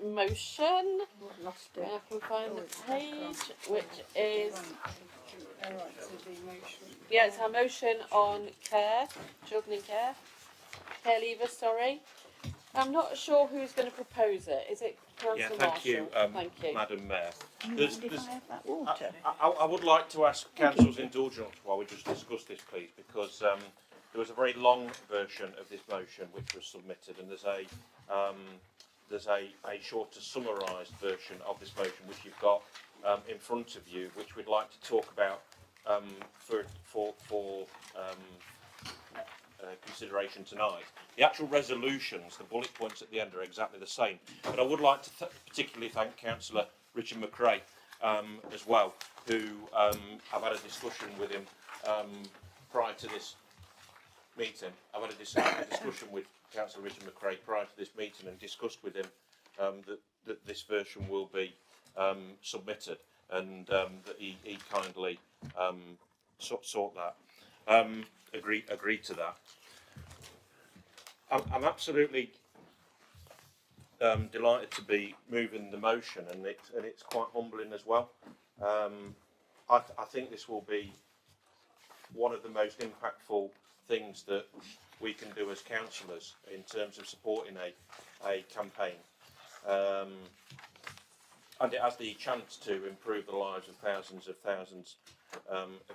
motion. We've lost it. I can find the page, which is, yeah, it's our motion on care, children in care leavers, sorry. I'm not sure who's going to propose it. Is it Councillor Marshall? Thank you, Madam Mayor. If I have that water? I would like to ask Council's indulgence while we just discuss this, please, because there was a very long version of this motion which was submitted, and there's a shorter summarised version of this motion which you've got in front of you, which we'd like to talk about for consideration tonight. The actual resolutions, the bullet points at the end, are exactly the same. But I would like to particularly thank Councillor Richard McRae as well, who I've had a discussion with him prior to this meeting. I've had a discussion with Councillor Richard McRae prior to this meeting and discussed with him that this version will be submitted, and that he kindly sought that. Agreed to that. I'm absolutely delighted to be moving the motion, and it's quite humbling as well. I think this will be one of the most impactful things that we can do as councillors in terms of supporting a campaign, and it has the chance to improve the lives of thousands of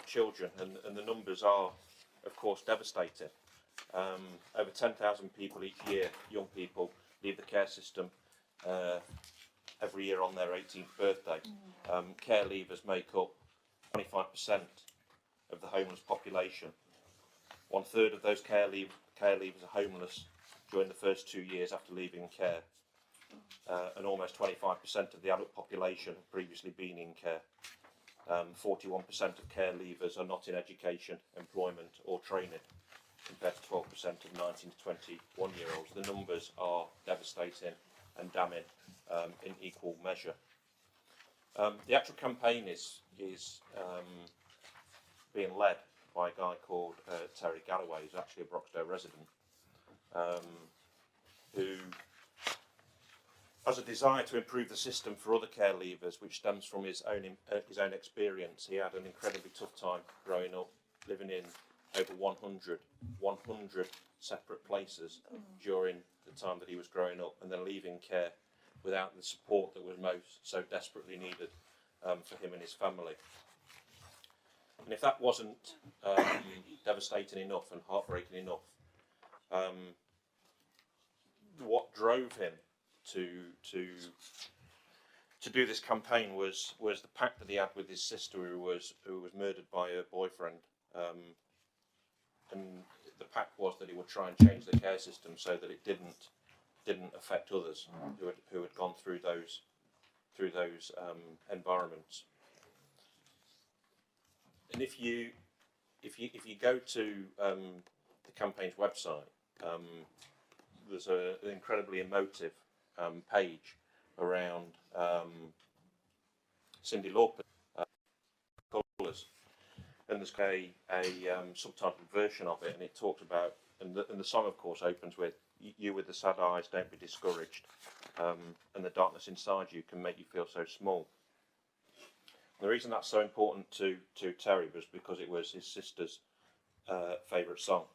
children, and the numbers are, of course, devastating. Over 10,000 people each year, young people, leave the care system every year on their 18th birthday. Care leavers make up 25% of the homeless population. 1/3 of those care leavers are homeless during the first 2 years after leaving care, and almost 25% of the adult population have previously been in care. 41% of care leavers are not in education, employment or training, compared to 12% of 19 to 21-year-olds. The numbers are devastating and damning in equal measure. The actual campaign is being led by a guy called Terry Galloway, who's actually a Broxtowe resident, who has a desire to improve the system for other care leavers, which stems from his own experience. He had an incredibly tough time growing up, living in over 100 separate places during the time that he was growing up, and then leaving care without the support that was so desperately needed for him and his family. And if that wasn't devastating enough and heartbreaking enough, what drove him to do this campaign was the pact that he had with his sister, who was murdered by her boyfriend, and the pact was that he would try and change the care system so that it didn't affect others who had gone through those environments. And if you go to the campaign's website, there's an incredibly emotive page around Cyndi Lauper's colours, and there's a subtitled version of it, and it talks about, and the song of course opens with "You with the sad eyes, don't be discouraged, and the darkness inside you can make you feel so small." The reason that's so important to Terry was because it was his sister's favourite song.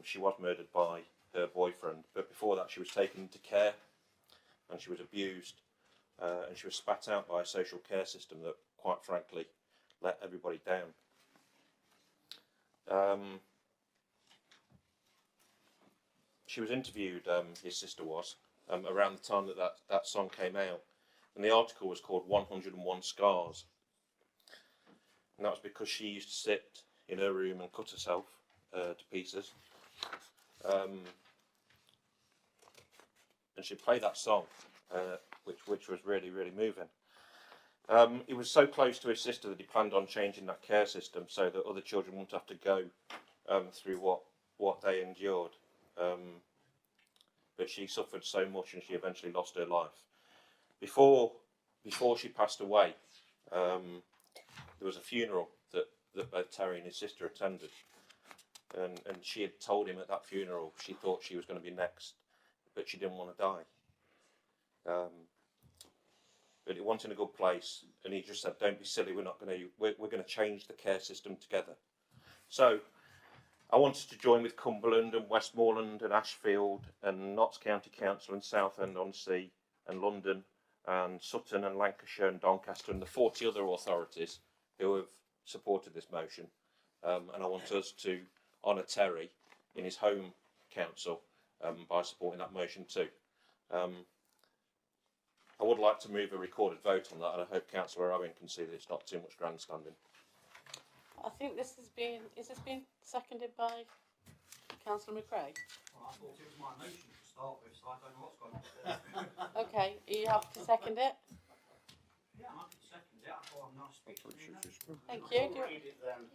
She was murdered by her boyfriend, but before that she was taken into care, and she was abused, and she was spat out by a social care system that, quite frankly, let everybody down. She was interviewed, his sister was, around the time that song came out, and the article was called 101 Scars, and that was because she used to sit in her room and cut herself to pieces, and she'd play that song, which was really, really moving. He was so close to his sister that he planned on changing that care system so that other children wouldn't have to go through what they endured. But she suffered so much, and she eventually lost her life. Before she passed away, there was a funeral that both Terry and his sister attended, and she had told him at that funeral she thought she was going to be next, but she didn't want to die. but it wasn't in a good place, and he just said, "Don't be silly. We're going to change the care system together." So I wanted to join with Cumberland and Westmoreland and Ashfield and Notts County Council and Southend-on-Sea and London and Sutton and Lancashire and Doncaster and the 40 other authorities who have supported this motion. And I want us to honour Terry in his home council by supporting that motion too. I would like to move a recorded vote on that, and I hope Councillor Owen can see that it's not too much grandstanding. I think this has been, is this been seconded by Councillor McRae? Well, I thought it was my motion to start with, so I don't know what's going on. Okay, are you happy to second it? Yeah, I'm happy to second it. I thought I'm nice speaking. Thank you. Do you Read it then.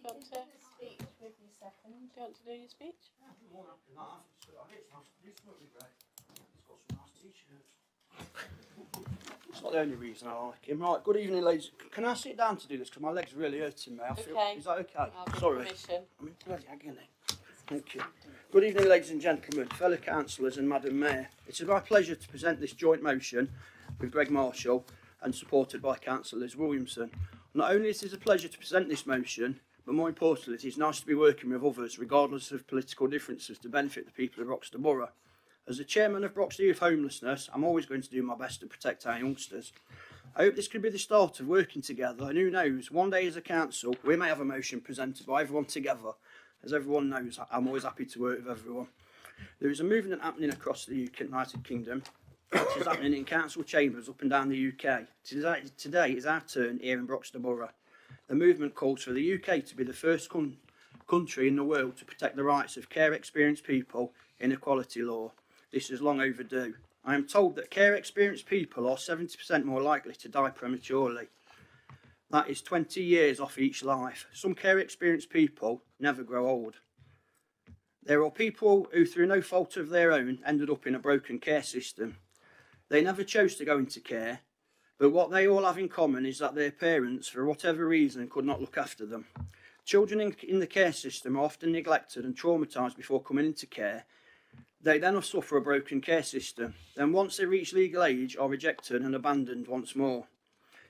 want to do your speech? Yeah, I'm more happy than that. It's nice to do something with Greg. He's got some nice t-shirts. It's not the only reason I like him. Right, good evening, ladies. Can I sit down to do this? Because my leg's really hurting me. Okay. Is that okay? I'll give Sorry. permission. I'm in bloody agony. Thank you. Good evening, ladies and gentlemen, fellow councillors and Madam Mayor. It is my pleasure to present this joint motion with Greg Marshall and supported by Councillor Elizabeth Williamson. Not only is it a pleasure to present this motion, but more importantly, it is nice to be working with others, regardless of political differences, to benefit the people of Broxtowe Borough. As the chairman of Broxtowe Youth Homelessness, I'm always going to do my best to protect our youngsters. I hope this could be the start of working together, and who knows, one day as a council, we may have a motion presented by everyone together. As everyone knows, I'm always happy to work with everyone. There is a movement happening across the United Kingdom. It is happening in council chambers up and down the UK. Today is our turn here in Broxtowe Borough. The movement calls for the UK to be the first country in the world to protect the rights of care-experienced people in equality law. This is long overdue. I am told that care-experienced people are 70% more likely to die prematurely. That is 20 years off each life. Some care-experienced people never grow old. There are people who, through no fault of their own, ended up in a broken care system. They never chose to go into care, but what they all have in common is that their parents, for whatever reason, could not look after them. Children in the care system are often neglected and traumatised before coming into care. They then suffer a broken care system. Then once they reach legal age, are rejected and abandoned once more.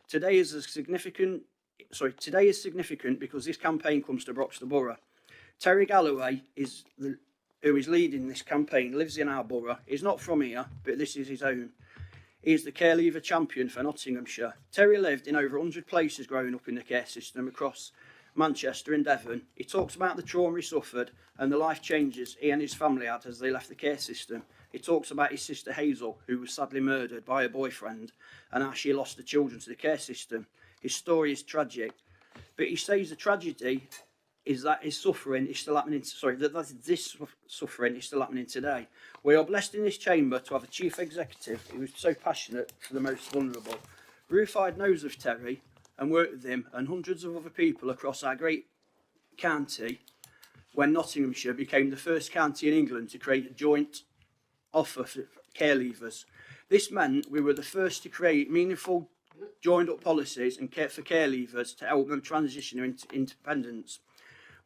Today is significant because this campaign comes to Broxtowe Borough. Terry Galloway, who is leading this campaign, lives in our borough. He's not from here, but this is his own. He is the care leaver champion for Nottinghamshire. Terry lived in over 100 places growing up in the care system across Manchester and Devon. He talks about the trauma he suffered and the life changes he and his family had as they left the care system. He talks about his sister Hazel, who was sadly murdered by her boyfriend, and how she lost the children to the care system. His story is tragic, but he says the tragedy is that his suffering is still happening. This suffering is still happening today. We are blessed in this chamber to have a chief executive who is so passionate for the most vulnerable. Ruth Hyde knows of Terry and worked with him and hundreds of other people across our great county when Nottinghamshire became the first county in England to create a joint offer for care leavers. This meant we were the first to create meaningful joined up policies and for care leavers to help them transition into independence.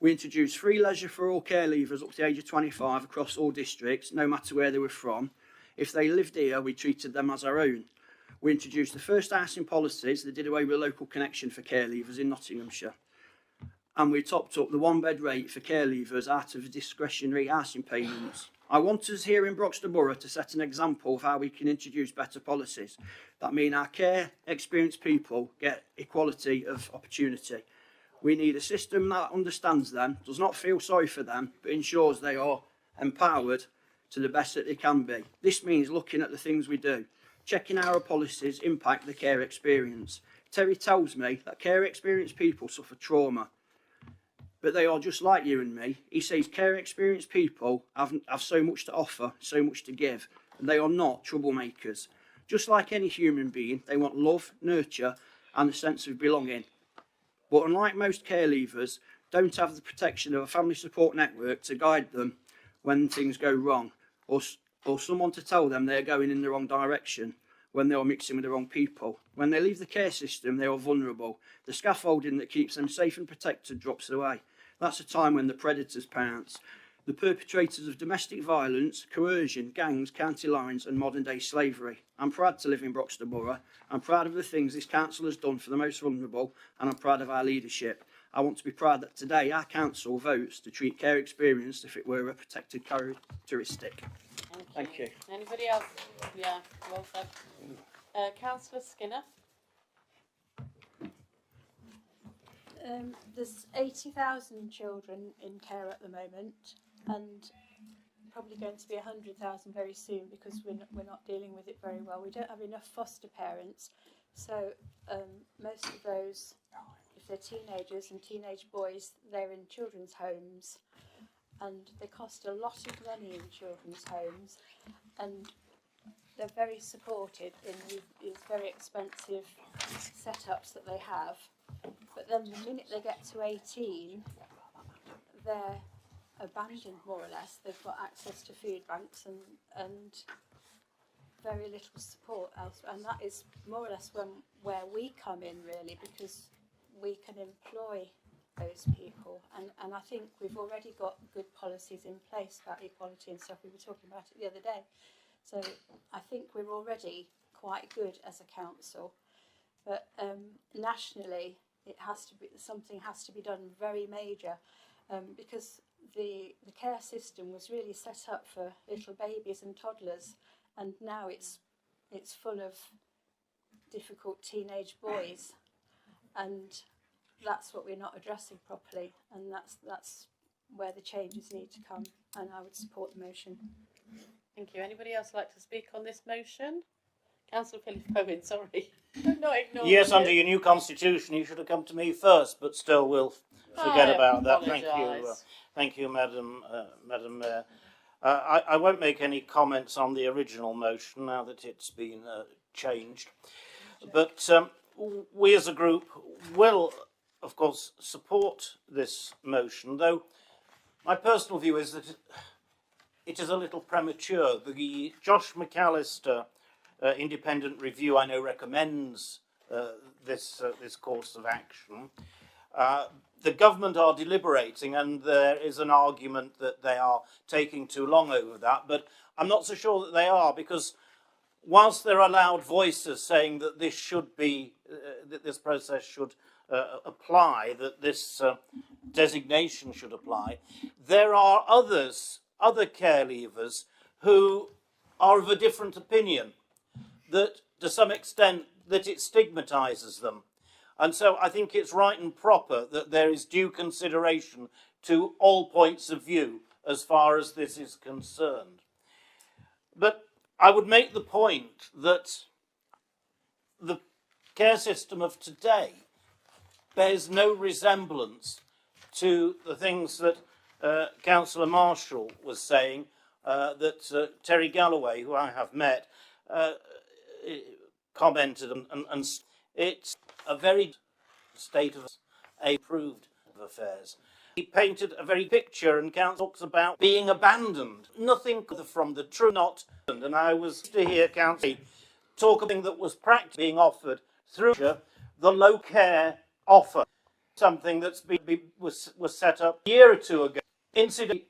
We introduced free leisure for all care leavers up to the age of 25 across all districts, no matter where they were from. If they lived here, we treated them as our own. We introduced the first housing policies that did away with local connection for care leavers in Nottinghamshire. And we topped up the one-bed rate for care leavers out of discretionary housing payments. I want us here in Broxtowe Borough to set an example of how we can introduce better policies that mean our care-experienced people get equality of opportunity. We need a system that understands them, does not feel sorry for them, but ensures they are empowered to the best that they can be. This means looking at the things we do, checking how our policies impact the care experience. Terry tells me that care-experienced people suffer trauma, but they are just like you and me. He says care-experienced people have so much to offer, so much to give, and they are not troublemakers. Just like any human being, they want love, nurture, and a sense of belonging. But unlike most care leavers, don't have the protection of a family support network to guide them when things go wrong, or someone to tell them they're going in the wrong direction when they are mixing with the wrong people. When they leave the care system, they are vulnerable. The scaffolding that keeps them safe and protected drops away. That's a time when the predators pounce. the perpetrators of domestic violence, coercion, gangs, county lines and modern day slavery. I'm proud to live in Broxtowe Borough. I'm proud of the things this council has done for the most vulnerable, and I'm proud of our leadership. I want to be proud that today our council votes to treat care experience as if it were a protected characteristic. Thank you. Anybody else? Yeah, well said. Councillor Skinner. There's 80,000 children in care at the moment, and probably going to be 100,000 very soon because we're not dealing with it very well. We don't have enough foster parents, so most of those, if they're teenagers and teenage boys, they're in children's homes, and they cost a lot of money in children's homes, and they're very supported in these very expensive setups that they have. But then the minute they get to 18, they're abandoned more or less. They've got access to food banks and very little support elsewhere. And that is more or less where we come in really, because we can employ those people. And I think we've already got good policies in place about equality and stuff. We were talking about it the other day. So I think we're already quite good as a council. But nationally, something has to be done very major, because the care system was really set up for little babies and toddlers, and now it's full of difficult teenage boys, and that's what we're not addressing properly, and that's where the changes need to come. And I would support the motion. Thank you. Anybody else like to speak on this motion? Councillor Philip Owen, sorry. I'm not ignoring Yes, you. under your new constitution, you should have come to me first, but still, we'll forget about that. Apologise. Thank you, Madam Mayor. I won't make any comments on the original motion now that it's been changed, but we as a group will, of course, support this motion. Though my personal view is that it is a little premature. The Josh McAllister independent review, I know, recommends this course of action. The government are deliberating, and there is an argument that they are taking too long over that, but I'm not so sure that they are, because whilst there are loud voices saying that this should be, that this process should apply, that this designation should apply, there are other care leavers who are of a different opinion, that to some extent that it stigmatises them. And so I think it's right and proper that there is due consideration to all points of view as far as this is concerned. But I would make the point that the care system of today bears no resemblance to the things that Councillor Marshall was saying, that Terry Galloway, who I have met, commented, and it's a very state of approved of affairs. He painted a very picture, and Council talks about being abandoned. Nothing from the true, not, and I was to hear Council talk of something that was practically being offered through the low care offer, something that's was set up a year or two ago. Incidentally,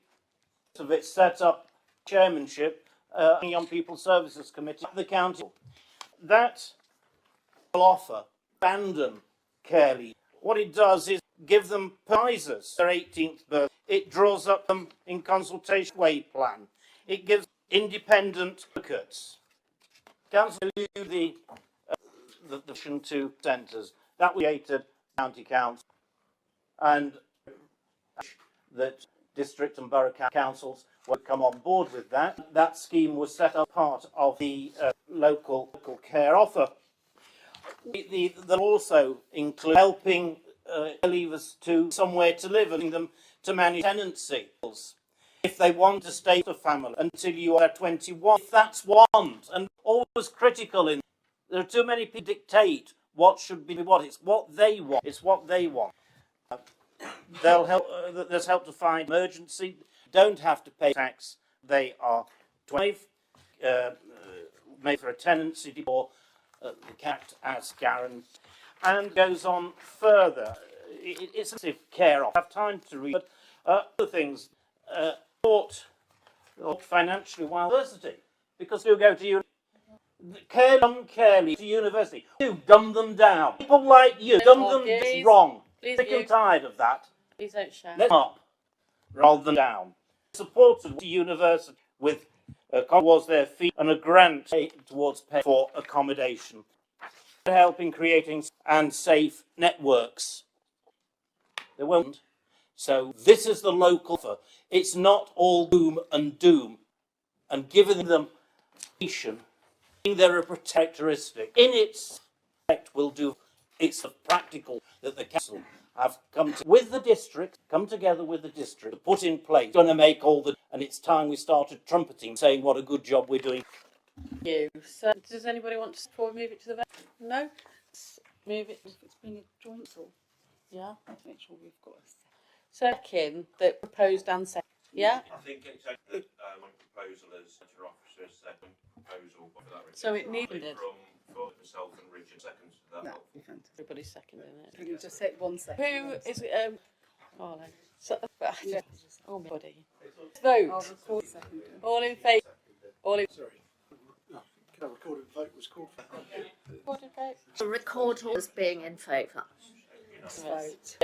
of its set up chairmanship, Young People Services Committee, the county. That will offer abandon care leave. What it does is give them prizes, their 18th birthday. It draws up them in consultation way plan. It gives independent advocates. Council the vision to centres that was created county council, and that district and borough councils would come on board with that. That scheme was set up part of the local care offer. They'll also include helping leavers to somewhere to live and them to manage tenancy if they want to stay with a family until you are 21. If that's want, and always critical in, there are too many people dictate what should be what. It's what they want. It's what they want. They'll help. There's help to find emergency. Don't have to pay tax. They are 25. Made for a tenancy or the cat as guaranteed, and goes on further. It's a care off. I have time to read, but other things. support financially while university, because you go to care leave to university. You dumb them down. People like you dumb them wrong. Sick and tired of that. Please don't shout. Let them up rather than down. Supported the university with was their fee and a grant towards pay for accommodation, to help in creating and safe networks. They won't. So this is the local offer. It's not all gloom and doom, and giving them they're a characteristic in its effect will do. It's practical that the council have come with the district, come together with the district to put in place, going to make all the, and it's time we started trumpeting, saying what a good job we're doing. You. So, does anybody want to before we move it to the vote? No? Let's move it. It's been a joint call. Yeah. To make sure we've got a Second, that proposed and second. Yeah? I think it's a proposal as your officer's second proposal. For that So it needed. From myself and Richard seconds to that. Everybody's seconding it. Can you just take 1 second? Who is it? Oh, no. So, Yeah. oh, my body. I'll Vote. record second. All in favour? All in Sorry. No, recorded vote was called for. Recorded vote? The record as being in favour. Vote.